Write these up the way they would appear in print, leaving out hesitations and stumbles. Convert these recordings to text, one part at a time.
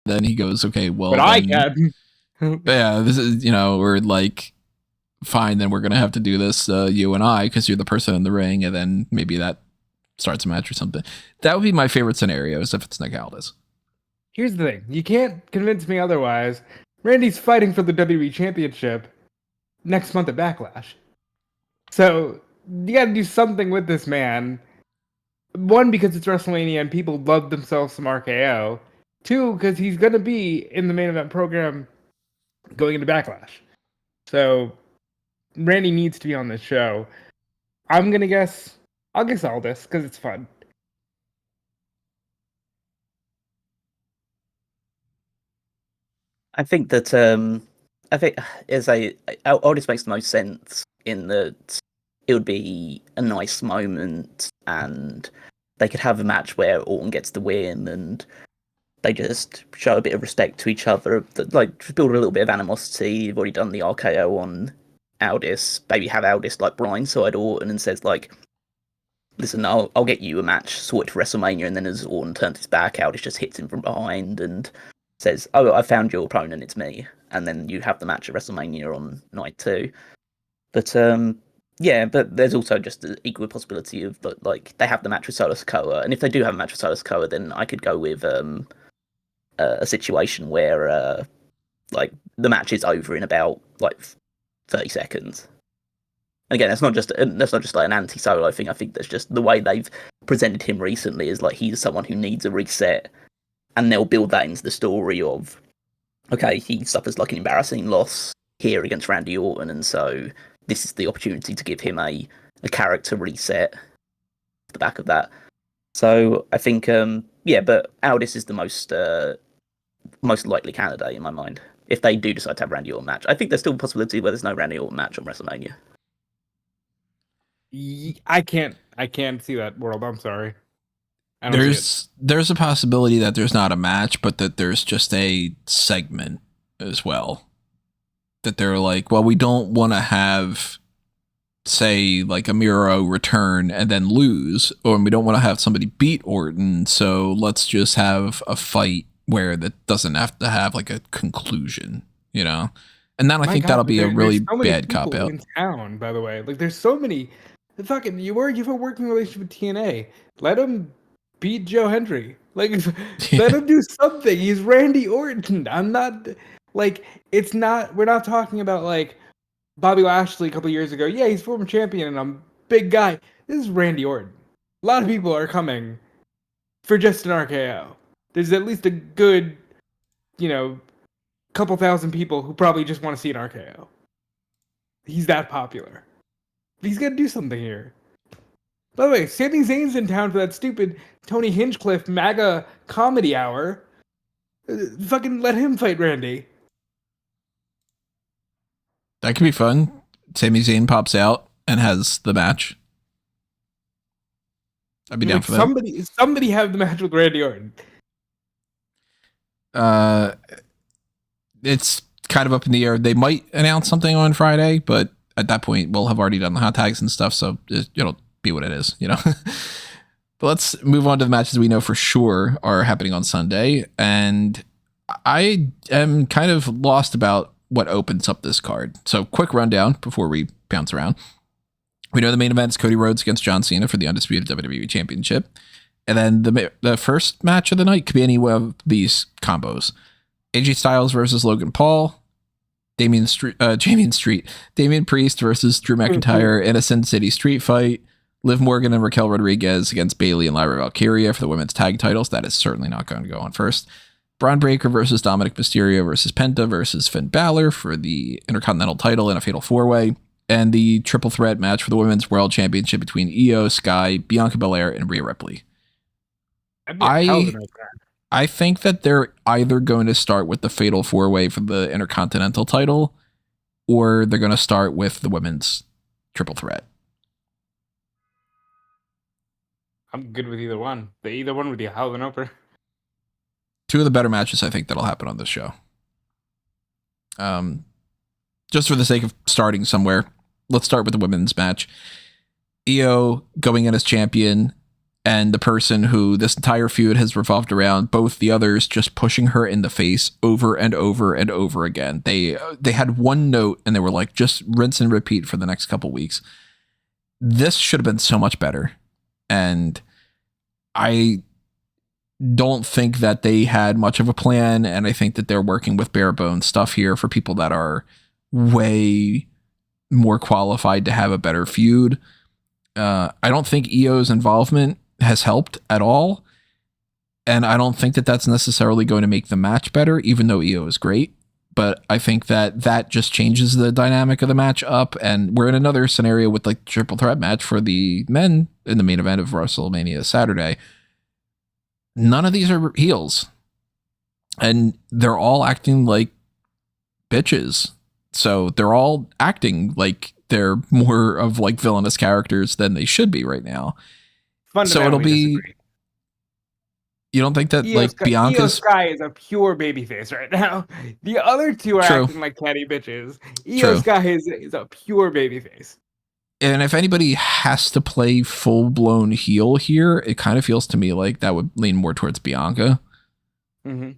Then he goes, okay, well, But I then, can. yeah, this is, we're like, fine, then we're going to have to do this, you and I, because you're the person in the ring, and then maybe that starts a match or something. That would be my favorite scenario, is if it's Nick Aldis. Here's the thing. You can't convince me otherwise. Randy's fighting for the WWE Championship next month at Backlash. So, you gotta do something with this man. One, because it's WrestleMania and people love themselves some RKO. Two, because he's gonna be in the main event program going into Backlash. So, Randy needs to be on this show. I'll guess Aldis, because it's fun. I think that I think Aldis makes the most sense in that it would be a nice moment, and they could have a match where Orton gets the win, and they just show a bit of respect to each other, like just build a little bit of animosity. You've already done the RKO on Aldis. Maybe have Aldis like blindside Orton and says like, "Listen, I'll get you a match sorted for WrestleMania," and then as Orton turns his back, Aldis just hits him from behind and says, "Oh, I found your opponent. It's me." And then you have the match at WrestleMania on night 2. But yeah, but there's also just the equal possibility of like they have the match with Solo Sikoa, and if they do have a match with Solo Sikoa, then I could go with a situation where like the match is over in about like 30 seconds. And again, that's not just like an anti-Solo thing. I think that's just the way they've presented him recently is like he's someone who needs a reset, and they'll build that into the story of, okay, he suffers like an embarrassing loss here against Randy Orton, and so this is the opportunity to give him a character reset off the back of that. So I think, yeah, but Aldis is the most likely candidate in my mind if they do decide to have Randy Orton match. I think there's still a possibility where there's no Randy Orton match on WrestleMania. I can't see that world. I'm sorry. There's a possibility that there's not a match, but that there's just a segment as well. That they're like, well, we don't want to have, say, like a Miro return and then lose, or we don't want to have somebody beat Orton, so let's just have a fight where that doesn't have to have like a conclusion, And then I think that'll be a really bad cop out. In town, by the way, like there's so many. Fucking, you have a working relationship with TNA. Let him beat Joe Hendry. Like, let him do something. He's Randy Orton. I'm not like it's not. We're not talking about like Bobby Lashley a couple years ago. Yeah, he's former champion and I'm big guy. This is Randy Orton. A lot of people are coming for just an RKO. There's at least a good, couple thousand people who probably just want to see an RKO. He's that popular. He's got to do something here. By the way, Sami Zayn's in town for that stupid Tony Hinchcliffe MAGA comedy hour. Fucking let him fight Randy. That could be fun. Sami Zayn pops out and has the match. I'd be down for that. Somebody have the match with Randy Orton. It's kind of up in the air. They might announce something on Friday, but at that point, we'll have already done the hot tags and stuff, so it'll be what it is, But let's move on to the matches we know for sure are happening on Sunday, and I am kind of lost about what opens up this card. So quick rundown before we bounce around. We know the main event is Cody Rhodes against John Cena for the undisputed WWE Championship, and then the first match of the night could be any of these combos. AJ Styles versus Logan Paul, Damian Priest versus Drew McIntyre in a Sin City street fight, Liv Morgan and Raquel Rodriguez against Bayley and Lyra Valkyria for the women's tag titles. That is certainly not going to go on first. Braun Breaker versus Dominic Mysterio versus Penta versus Finn Balor for the Intercontinental title in a fatal 4-way. And the triple threat match for the women's world championship between Io, Sky, Bianca Belair, and Rhea Ripley. I think that they're either going to start with the fatal 4-way for the Intercontinental title, or they're going to start with the women's triple threat. I'm good with either one. Either one would be a hell of an opener. Two of the better matches I think that'll happen on this show. Just for the sake of starting somewhere, let's start with the women's match. Io going in as champion and the person who this entire feud has revolved around, both the others just pushing her in the face over and over and over again. They had one note and they were like, just rinse and repeat for the next couple weeks. This should have been so much better. And I don't think that they had much of a plan, and I think that they're working with bare bones stuff here for people that are way more qualified to have a better feud. I don't think EO's involvement has helped at all, and I don't think that that's necessarily going to make the match better, even though EO is great. But I think that just changes the dynamic of the match up, and we're in another scenario with like triple threat match for the men in the main event of WrestleMania Saturday. None of these are heels, and they're all acting like bitches. So they're all acting like they're more of like villainous characters than they should be right now. So it'll be. Disagree. You don't think that Io like Sky, Io Bianca's Sky is a pure babyface right now. The other two are True. acting like catty bitches. Io True. Sky is a pure babyface. And if anybody has to play full blown heel here, it kind of feels to me like that would lean more towards Bianca. Mm-hmm.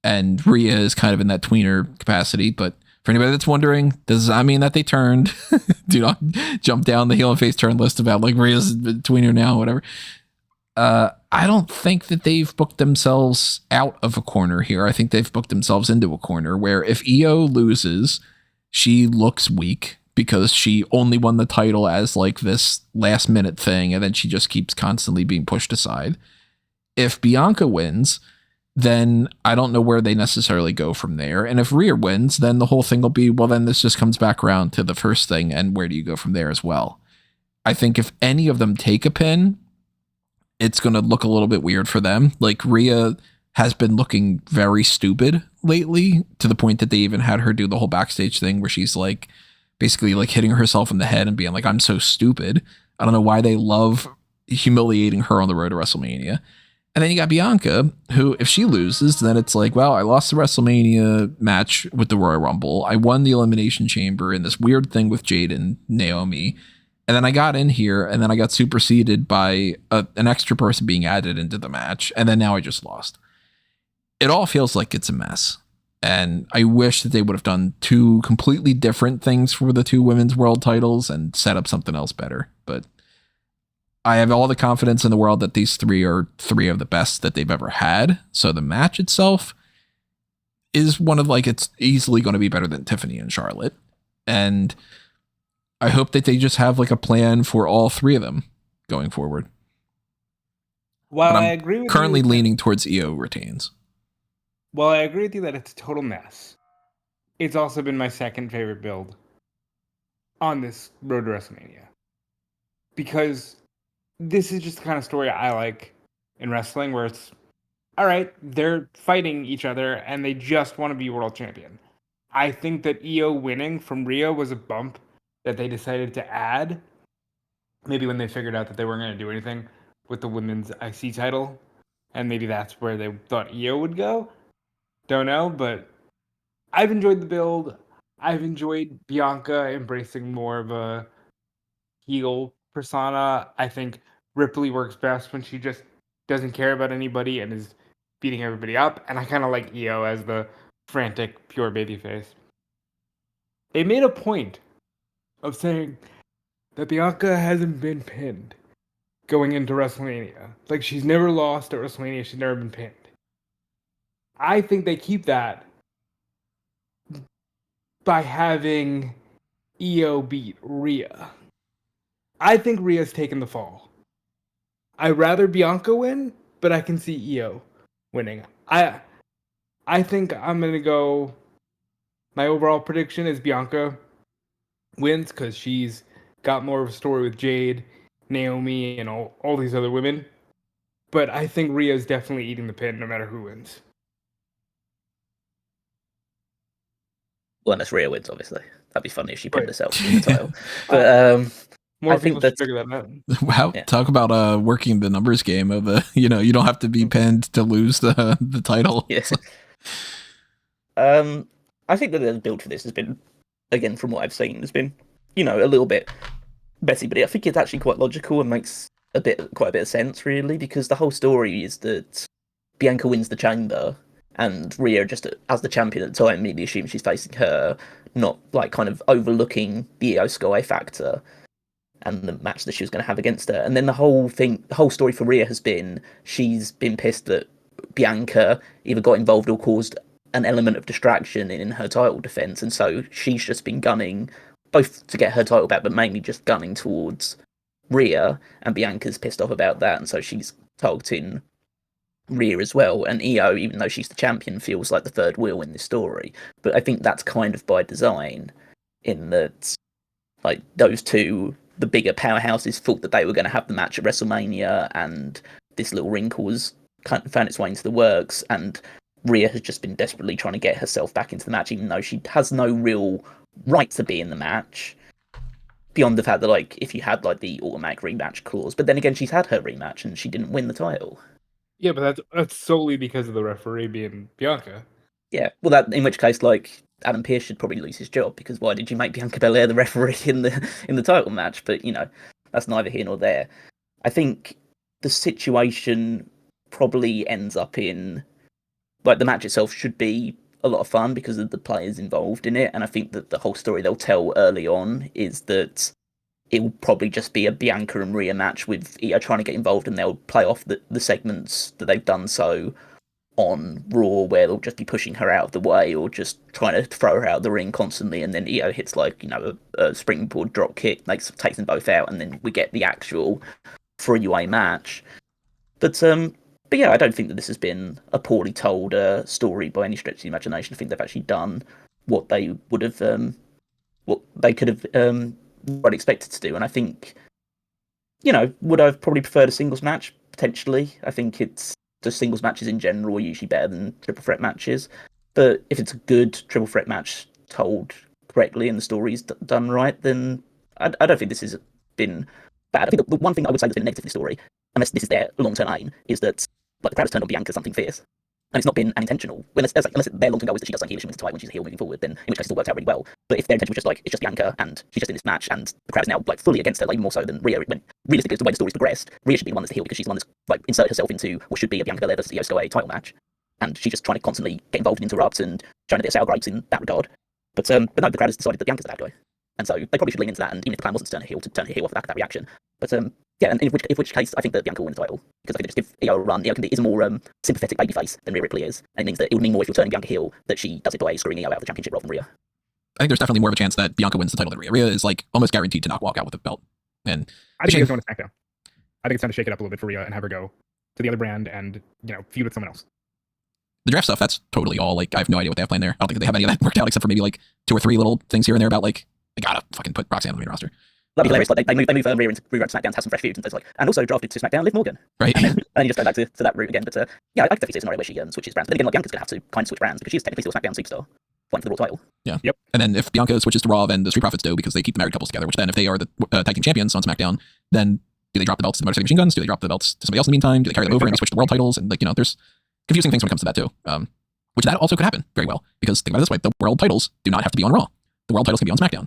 And Rhea is kind of in that tweener capacity. But for anybody that's wondering, does that mean that they turned? Do not jump down the heel and face turn list about like Rhea's a tweener now, whatever. I don't think that they've booked themselves out of a corner here. I think they've booked themselves into a corner where if Io loses, she looks weak because she only won the title as like this last minute thing, and then she just keeps constantly being pushed aside. If Bianca wins, then I don't know where they necessarily go from there. And if Rhea wins, then the whole thing will be, well, then this just comes back around to the first thing, and where do you go from there as well? I think if any of them take a pin, it's going to look a little bit weird for them. Like Rhea has been looking very stupid lately, to the point that they even had her do the whole backstage thing where she's like basically like hitting herself in the head and being like, I'm so stupid. I don't know why they love humiliating her on the road to WrestleMania. And then you got Bianca, who if she loses, then it's like, well, I lost the WrestleMania match with the Royal Rumble. I won the Elimination Chamber in this weird thing with Jade and Naomi. And then I got in here, and then I got superseded by an extra person being added into the match. And then now I just lost. It all feels like it's a mess. And I wish that they would have done two completely different things for the two women's world titles and set up something else better. But I have all the confidence in the world that these three are three of the best that they've ever had. So the match itself is one of like, it's easily going to be better than Tiffany and Charlotte. And I hope that they just have like a plan for all three of them going forward. While But I I'm agree with currently you, leaning towards EO retains. Well, I agree with you that it's a total mess. It's also been my second favorite build on this road to WrestleMania. Because this is just the kind of story I like in wrestling, where it's, all right, they're fighting each other and they just want to be world champion. I think that EO winning from Rhea was a bump that they decided to add, maybe when they figured out that they weren't going to do anything with the women's IC title, and maybe that's where they thought EO would go. Don't know, but I've enjoyed the build. I've enjoyed Bianca embracing more of a heel persona. I think Ripley works best when she just doesn't care about anybody and is beating everybody up, and I kind of like EO as the frantic, pure babyface. They made a point of saying that Bianca hasn't been pinned going into WrestleMania. Like, she's never lost at WrestleMania. She's never been pinned. I think they keep that by having EO beat Rhea. I think Rhea's taken the fall. I'd rather Bianca win, but I can see EO winning. I think I'm going to go... My overall prediction is Bianca wins because she's got more of a story with Jade, Naomi, and all these other women. But I think Rhea's definitely eating the pin no matter who wins. Well, unless Rhea wins, obviously. That'd be funny if she pinned Right. herself in the title. But More I think people should that's- figure that out. Wow, Yeah. talk about working the numbers game of the, you don't have to be pinned to lose the title. yeah. I think that the build for this has been, again, from what I've seen, has been, a little bit messy, but I think it's actually quite logical and makes quite a bit of sense, really, because the whole story is that Bianca wins the chamber, and Rhea, just as the champion at the time, immediately assumes she's facing her, not like kind of overlooking the Io Sky factor and the match that she was going to have against her. And then the whole story for Rhea has been she's been pissed that Bianca either got involved or caused an element of distraction in her title defense, and so she's just been gunning both to get her title back, but mainly just gunning towards Rhea, and Bianca's pissed off about that, and so she's targeting Rhea as well. And Io, even though she's the champion, feels like the third wheel in this story. But I think that's kind of by design, in that like those two, the bigger powerhouses, thought that they were going to have the match at WrestleMania, and this little wrinkle was kind of found its way into the works, and Rhea has just been desperately trying to get herself back into the match, even though she has no real right to be in the match. Beyond the fact that, like, if you had like the automatic rematch clause, but then again, she's had her rematch and she didn't win the title. Yeah, but that's solely because of the referee being Bianca. Yeah, well, that in which case, like, Adam Pearce should probably lose his job, because why did you make Bianca Belair the referee in the title match? But you know, that's neither here nor there. I think the situation probably ends up in, like, the match itself should be a lot of fun because of the players involved in it, and I think that the whole story they'll tell early on is that it will probably just be a Bianca and Rhea match with Io trying to get involved, and they'll play off the segments that they've done so on Raw, where they'll just be pushing her out of the way or just trying to throw her out of the ring constantly, and then Io hits, like, you know, a springboard drop kick, takes them both out, and then we get the actual three-way match. But yeah, I don't think that this has been a poorly told story by any stretch of the imagination. I think they've actually done what they would have, what they could have what expected to do. And I think, you know, would I have probably preferred a singles match? Potentially. I think the singles matches in general are usually better than triple threat matches. But if it's a good triple threat match told correctly and the story's done right, then I don't think this has been bad. I think the one thing I would say that's been negative in the story, unless this is their long-term aim, is that, like, the crowd has turned on Bianca something fierce. And it's not been unintentional. Unless their long-term goal is that she does something heel, she wins the title when she's a heel moving forward, then in which case it's all worked out really well. But if their intention was just like, it's just Bianca and she's just in this match and the crowd is now like fully against her, like more so than Rhea, when realistically the way the story's progressed, Rhea should be the one that's the heel because she's the one that's like inserted herself into what should be a Bianca Belair versus Io Sky title match. And she's just trying to constantly get involved and interrupt and trying to get sour grapes in that regard. But no, the crowd has decided that Bianca's the bad guy. And so they probably should lean into that, and even if the plan wasn't to turn her heel off the back of that reaction. But yeah, and in which case I think that Bianca will win the title, because I think they just give Io a run. Io is a more sympathetic babyface than Rhea Ripley is, and it means that it would mean more if you're turning Bianca heel that she does it by screwing Io out of the championship rather than Rhea. I think there's definitely more of a chance that Bianca wins the title than Rhea. Rhea is like almost guaranteed to not walk out with the belt. And I think it's going to SmackDown. I think it's time to shake it up a little bit for Rhea and have her go to the other brand and, you know, feud with someone else. The draft stuff, that's totally all, like, I have no idea what they have planned there. I don't think they have any of that worked out except for maybe like 2 or 3 little things here and there about, like, they gotta fucking put Roxanne on the main roster. That'd be hilarious. Like they move Rhea into SmackDown to have some fresh feuds, and it's like, and also drafted to SmackDown Liv Morgan. Right. And then you just go back to that route again. But yeah, I definitely see a scenario where she switches brands. But then again, like, Bianca's going to have to kind of switch brands because she's technically still a SmackDown superstar, fighting for the Raw title. Yeah. Yep. And then if Bianca switches to Raw, then the Street Profits do, because they keep the married couples together, which then if they are the tag team champions on SmackDown, then do they drop the belts to the Motor City Machine Guns? Do they drop the belts to somebody else in the meantime? Do they carry them over and switch to world titles? And, like, you know, there's confusing things when it comes to that too. Which that also could happen very well, because think about it this way, the world titles do not have to be on Raw. The world titles can be on SmackDown.